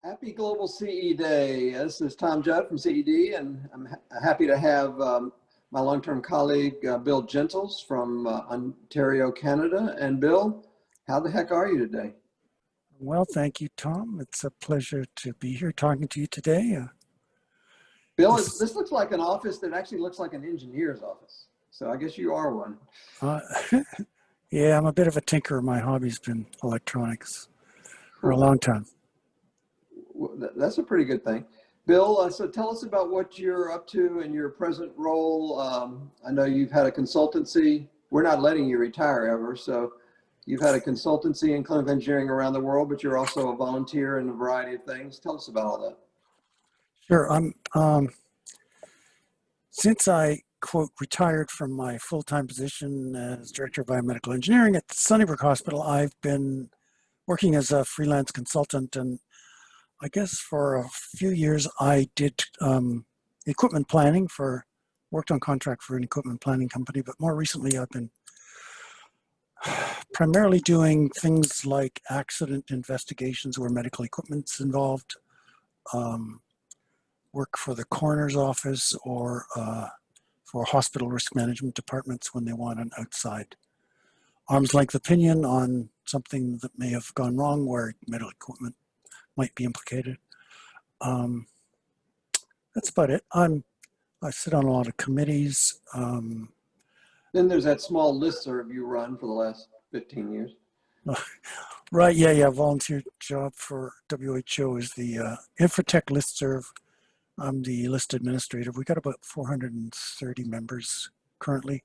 Happy Global CE Day. This is Tom Judd from CED, and I'm happy to have my long-term colleague, Bill Gentles from Ontario, Canada. And Bill, how the heck are you today? Well, thank you, Tom. It's a pleasure to be here talking to you today. Bill, this looks like an office that actually looks like an engineer's office. So I guess you are one. Yeah, I'm a bit of a tinkerer. My hobby's been electronics for a long time. Well, that's a pretty good thing. Bill, so tell us about what you're up to in your present role. I know you've had a consultancy. We're not letting you retire ever, so you've had a consultancy in clinical engineering around the world, but you're also a volunteer in a variety of things. Tell us about all that. Sure. Since I, quote, retired from my full-time position as Director of Biomedical Engineering at Sunnybrook Hospital, I've been working as a freelance consultant, and I guess for a few years I did equipment planning worked on contract for an equipment planning company, but more recently I've been primarily doing things like accident investigations where medical equipment's involved, work for the coroner's office or for hospital risk management departments when they want an outside arm's length opinion on something that may have gone wrong where medical equipment might be implicated. That's about it. I sit on a lot of committees. Then there's that small listserv you run for the last 15 years. Right, yeah. Volunteer job for WHO is the Infotech Listserv. I'm the list administrator. We got about 430 members currently.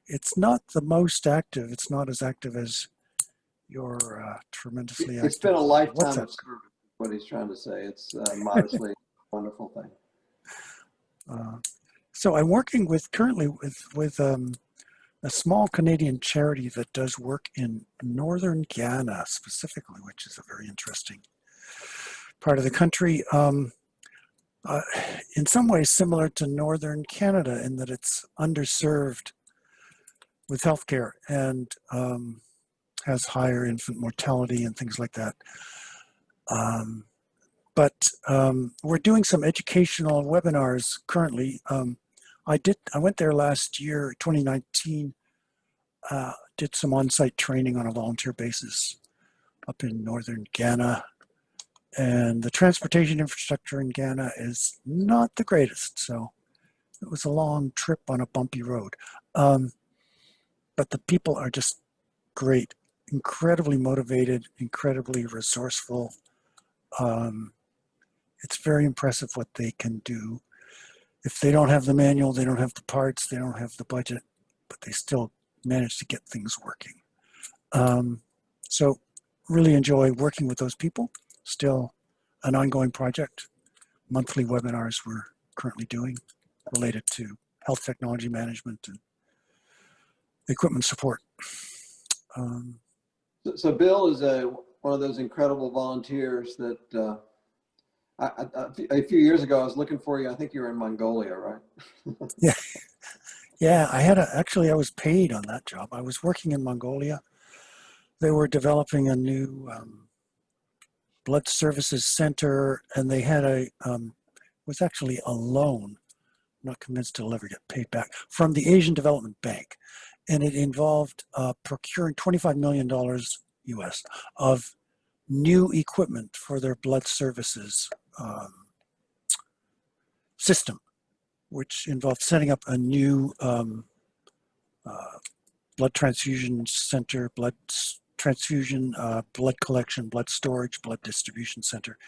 It's not the most active. It's not as active as your tremendously active. It's been a lifetime of service, what he's trying to say. It's modestly a wonderful thing. So I'm working currently with a small Canadian charity that does work in northern Ghana specifically, which is a very interesting part of the country. In some ways similar to northern Canada in that it's underserved with healthcare and has higher infant mortality and things like that. But we're doing some educational webinars currently. I went there last year, 2019, did some on-site training on a volunteer basis up in northern Ghana. And the transportation infrastructure in Ghana is not the greatest. So it was a long trip on a bumpy road. But the people are just great, incredibly motivated, incredibly resourceful. It's very impressive what they can do. If they don't have the manual, they don't have the parts, they don't have the budget, but they still manage to get things working. So really enjoy working with those people. Still an ongoing project. Monthly webinars we're currently doing related to health technology management and equipment support. So Bill is one of those incredible volunteers that a few years ago I was looking for you. I think you were in Mongolia, right? Yeah. Actually I was paid on that job. I was working in Mongolia. They were developing a new blood services center, and they had was actually a loan. I'm not convinced it'll ever get paid back, from the Asian Development Bank. And it involved procuring $25 million US of new equipment for their blood services system, which involved setting up a new blood transfusion center, blood transfusion, blood collection, blood storage, blood distribution center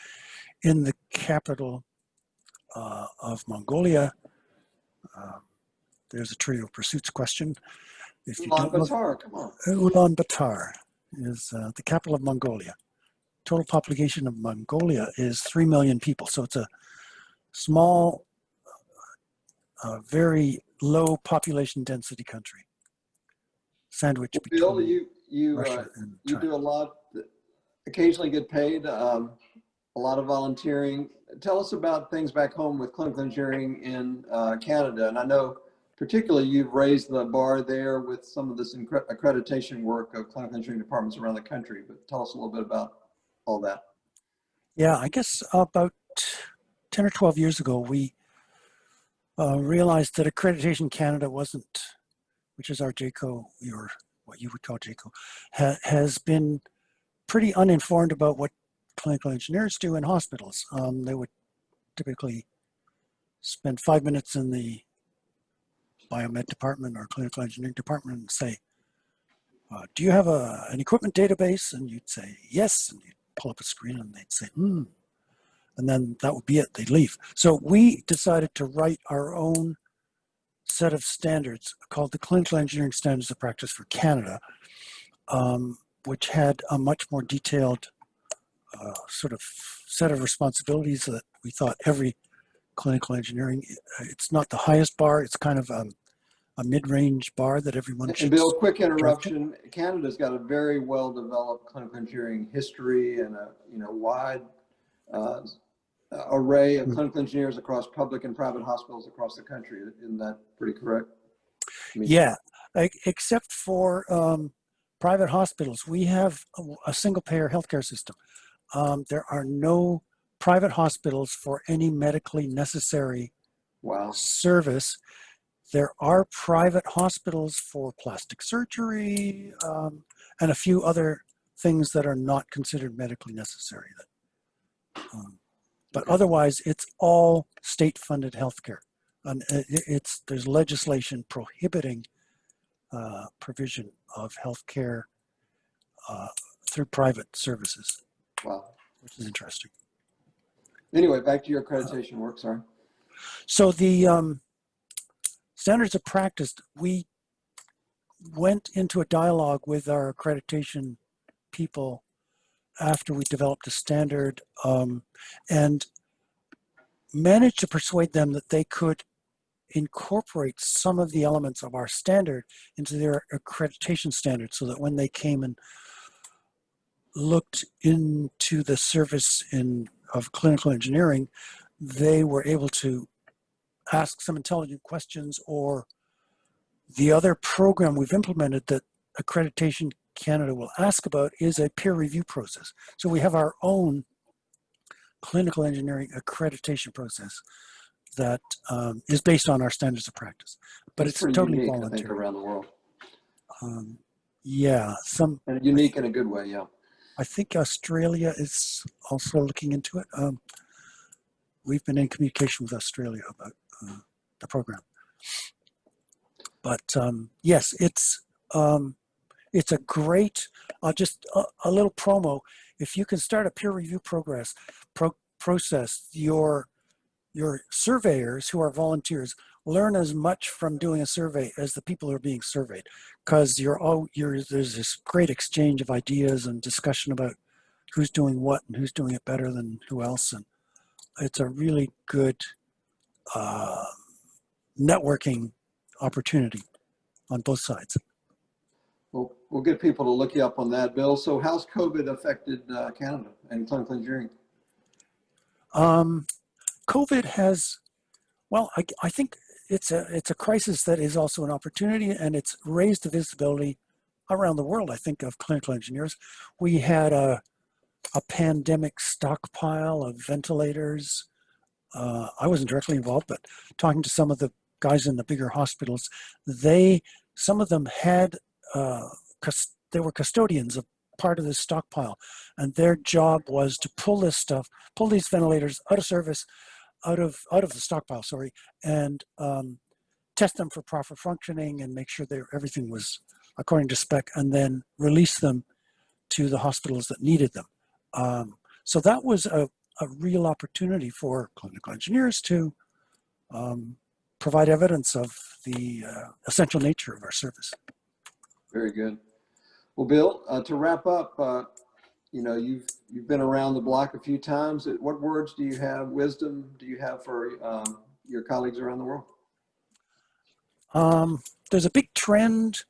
in the capital of Mongolia. There's a Trivial Pursuits question. If you don't know, come on. Ulaanbaatar is the capital of Mongolia. Total population of Mongolia is 3 million people. So it's a small, very low population density country. Sandwich between Bill, you Russia and you China. do a lot, occasionally get paid, a lot of volunteering. Tell us about things back home with clinical engineering in Canada. And I know particularly you've raised the bar there with some of this accreditation work of clinical engineering departments around the country, but tell us a little bit about all that. Yeah, I guess about 10 or 12 years ago, we realized that Accreditation Canada wasn't, which is our JCO, or what you would call JCO, has been pretty uninformed about what clinical engineers do in hospitals. They would typically spend 5 minutes in the biomed department or clinical engineering department and say, do you have an equipment database? And you'd say, yes. And you'd pull up a screen and they'd say, and then that would be it. They'd leave. So we decided to write our own set of standards called the Clinical Engineering Standards of Practice for Canada, which had a much more detailed sort of set of responsibilities that we thought every clinical engineering, it's not the highest bar, it's kind of a mid-range bar that everyone should. And Bill, quick interruption. Canada's got a very well-developed clinical engineering history and a wide array of clinical engineers across public and private hospitals across the country. Isn't that pretty correct? Yeah, except for private hospitals, we have a single-payer healthcare system. There are no private hospitals for any medically necessary service. There are private hospitals for plastic surgery and a few other things that are not considered medically necessary. But otherwise, it's all state-funded healthcare. And there's legislation prohibiting provision of healthcare through private services. Wow. Which is interesting. Anyway, back to your accreditation work, sorry. So the standards of practice, we went into a dialogue with our accreditation people after we developed the standard and managed to persuade them that they could incorporate some of the elements of our standard into their accreditation standard so that when they came and looked into the service of clinical engineering, they were able to ask some intelligent questions. Or the other program we've implemented that Accreditation Canada will ask about is a peer review process. So we have our own clinical engineering accreditation process that is based on our standards of practice, but it's totally unique, voluntary. I think, around the world. Yeah, and unique in a good way. Yeah, I think Australia is also looking into it. We've been in communication with Australia about the program, but yes, it's a great. Just a little promo. If you can start a peer review process, your surveyors who are volunteers learn as much from doing a survey as the people who are being surveyed, because there's this great exchange of ideas and discussion about who's doing what and who's doing it better than who else, and it's a really good networking opportunity on both sides. We'll get people to look you up on that, Bill. So how's COVID affected Canada and clinical engineering? COVID has, well, I think it's a crisis that is also an opportunity, and it's raised the visibility around the world, I think, of clinical engineers. We had a pandemic stockpile of ventilators. I wasn't directly involved, but talking to some of the guys in the bigger hospitals, some of them had, they were custodians of part of this stockpile, and their job was to pull these ventilators out of service, out of the stockpile, sorry, and test them for proper functioning and make sure everything was according to spec, and then release them to the hospitals that needed them. So that was a real opportunity for clinical engineers to provide evidence of the essential nature of our service. Very good. Well, Bill, to wrap up, you've been around the block a few times. What words do you have, wisdom do you have for your colleagues around the world? There's a big trend,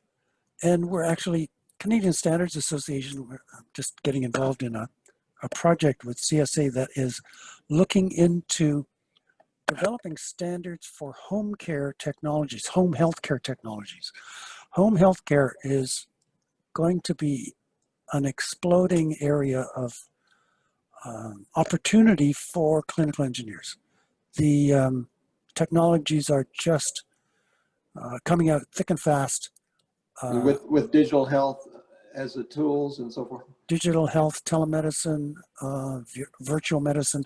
and we're actually, Canadian Standards Association, we're just getting involved in a project with CSA that is looking into developing standards for home care technologies, home healthcare technologies. Home healthcare is going to be an exploding area of opportunity for clinical engineers. The technologies are just coming out thick and fast. And with digital health as the tools and so forth. Digital health, telemedicine, virtual medicine.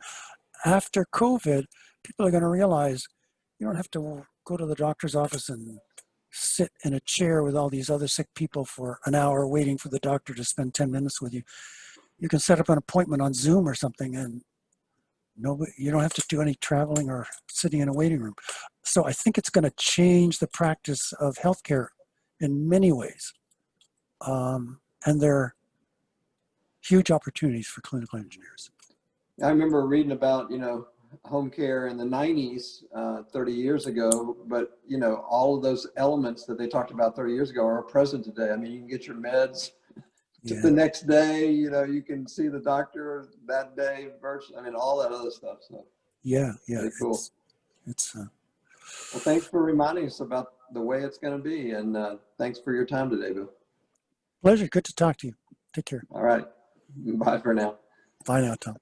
After COVID, people are going to realize you don't have to go to the doctor's office and sit in a chair with all these other sick people for an hour waiting for the doctor to spend 10 minutes with you. You can set up an appointment on Zoom or something, and you don't have to do any traveling or sitting in a waiting room. So I think it's going to change the practice of healthcare in many ways. And there are huge opportunities for clinical engineers. I remember reading about, home care in the 90s, 30 years ago, but, all of those elements that they talked about 30 years ago are present today. I mean, you can get your meds the next day, you can see the doctor that day, virtually. I mean, all that other stuff. So yeah, pretty cool. It's well, thanks for reminding us about the way it's going to be. And thanks for your time today, Bill. Pleasure. Good to talk to you. Take care. All right. Bye for now. Bye now, Tom.